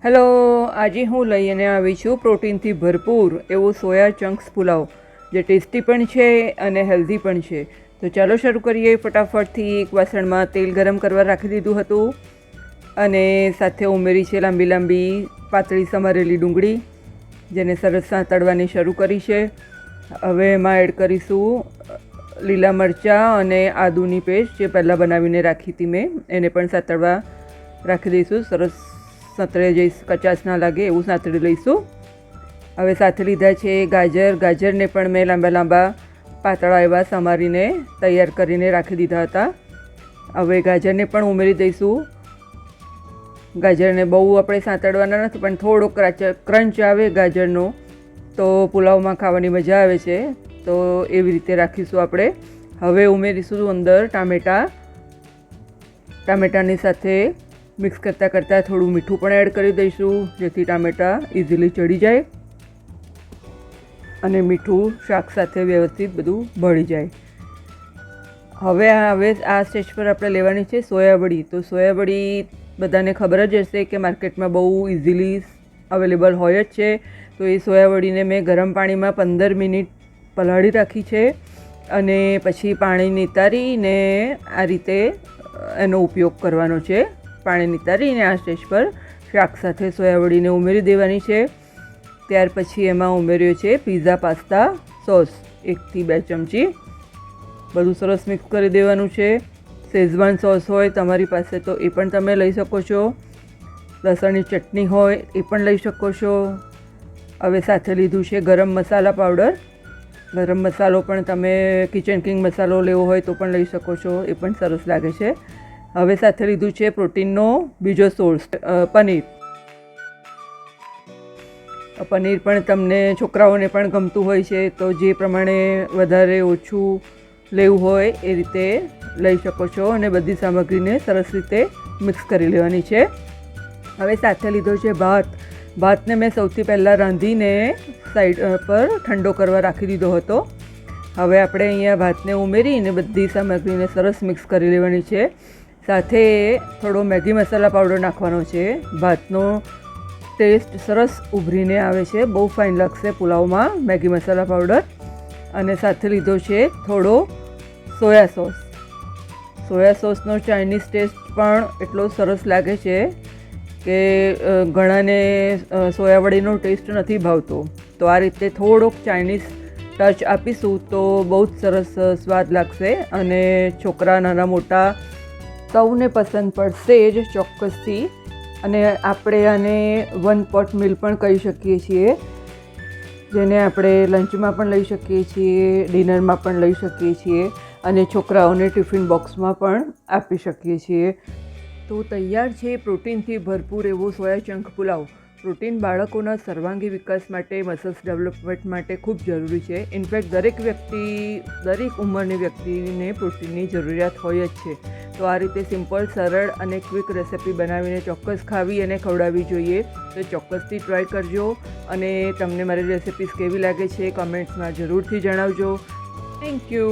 Hello, આજે હું લઈને આવી છું પ્રોટીનથી ભરપૂર એવો સોયા ચંક્સ પુલાવ, જે ટેસ્ટી પણ છે અને હેલ્ધી પણ છે. તો ચાલો શરૂ કરીએ ફટાફટથી. એક વાસણમાં તેલ ગરમ કરવા રાખી દીધું હતું અને સાથે ઉમેરી છે લાંબી લાંબી પાતળી સમારેલી ડુંગળી, જેને સરસ સાંતળવાની શરૂ કરી છે. હવે એમાં એડ કરીશું લીલા મરચાં અને આદુની પેસ્ટ, જે પહેલાં બનાવીને રાખી હતી મેં, એને પણ સાંતળવા રાખી દઈશું. સરસ સાંતળે જઈશ, કચાશ ના લાગે એવું સાંતળી લઈશું. હવે સાથે લીધા છે ગાજરને પણ મેં લાંબા લાંબા પાતળા એવા સમારીને તૈયાર કરીને રાખી દીધા હતા. હવે ગાજરને પણ ઉમેરી દઈશું. ગાજરને બહુ આપણે સાંતળવાના નથી, પણ થોડો ક્રંચ આવે ગાજરનો તો પુલાવમાં ખાવાની મજા આવે છે. તો એવી રીતે રાખીશું આપણે. હવે ઉમેરીશું અંદર ટામેટાની સાથે મિક્સ કરતાં થોડું મીઠું પણ એડ કરી દઈશું, જેથી ટામેટાં ઇઝીલી ચડી જાય અને મીઠું શાક સાથે વ્યવસ્થિત બધું ભળી જાય. હવે આ સ્ટેજ પર આપણે લેવાની છે સોયાવડી. તો સોયાવડી બધાને ખબર જ હશે કે માર્કેટમાં બહુ ઇઝીલી અવેલેબલ હોય જ છે. તો એ સોયાવડીને મેં ગરમ પાણીમાં 15 મિનિટ પલાળી રાખી છે અને પછી પાણી નિતારીને આ રીતે એનો ઉપયોગ કરવાનો છે. પાણી નિતારીને આ સ્ટેજ પર શાક સાથે સોયાવડીને ઉમેરી દેવાની છે. ત્યાર પછી એમાં ઉમેર્યો છે પિઝા પાસ્તા સોસ, 1 થી 2 ચમચી. બધું સરસ મિક્સ કરી દેવાનું છે. શેઝવાન સોસ હોય તમારી પાસે તો એ પણ તમે લઈ શકો છો. લસણની ચટણી હોય એ પણ લઈ શકો છો. હવે સાથે લીધું છે ગરમ મસાલા પાવડર. ગરમ મસાલો પણ તમે કિચન કિંગ મસાલો લેવો હોય તો પણ લઈ શકો છો, એ પણ સરસ લાગે છે. હવે સાથે લીધું છે પ્રોટીનનો બીજો સોર્સ, પનીર. પનીર પણ તમને છોકરાઓને પણ ગમતું હોય છે, તો જે પ્રમાણે વધારે ઓછું લેવું હોય એ રીતે લઈ શકો છો. અને બધી સામગ્રીને સરસ રીતે મિક્સ કરી લેવાની છે. હવે સાથે લીધો છે ભાતને મેં સૌથી પહેલાં રાંધીને સાઈડ પર ઠંડો કરવા રાખી દીધો હતો. હવે આપણે અહીંયા ભાતને ઉમેરીને બધી સામગ્રીને સરસ મિક્સ કરી લેવાની છે. સાથે થોડો મેગી મસાલા પાવડર નાખવાનો છે. ભાતનો ટેસ્ટ સરસ ઉભરીને આવે છે, બહુ ફાઇન લાગશે પુલાવમાં મેગી મસાલા પાવડર. અને સાથે લીધો છે થોડો સોયા સોસનો ચાઇનીઝ ટેસ્ટ પણ એટલો સરસ લાગે છે કે ઘણાને સોયાવડીનો ટેસ્ટ નથી ભાવતો. તો આ રીતે થોડોક ચાઇનીઝ ટચ આપીશું તો બહુ જ સરસ સ્વાદ લાગશે અને છોકરા નાના મોટા સૌને પસંદ પડશે જ ચોક્કસથી. અને આપણે આને 1 પોટ મીલ પણ કહી શકીએ છીએ, જેને આપણે લંચમાં પણ લઈ શકીએ છીએ, ડિનરમાં પણ લઈ શકીએ છીએ અને છોકરાઓને ટિફિન બોક્સમાં પણ આપી શકીએ છીએ. તો તૈયાર છે પ્રોટીનથી ભરપૂર એવો સોયા ચંક પુલાવ. પ્રોટીન બાળકોના સર્વાંગી વિકાસ માટે, મસલ્સ ડેવલપમેન્ટ માટે ખૂબ જરૂરી છે. ઇનફેક્ટ દરેક ઉંમરની વ્યક્તિને પ્રોટીનની જરૂરિયાત હોય જ છે. તો આ રીતે સિમ્પલ, સરળ અને ક્વિક રેસિપી બનાવીને ચોક્કસ ખાવી અને ખવડાવવી જોઈએ. તો ચોક્કસથી ટ્રાય કરજો અને તમને મારી રેસિપીસ કેવી લાગે છે કમેન્ટ્સમાં જરૂરથી જણાવજો. Thank you.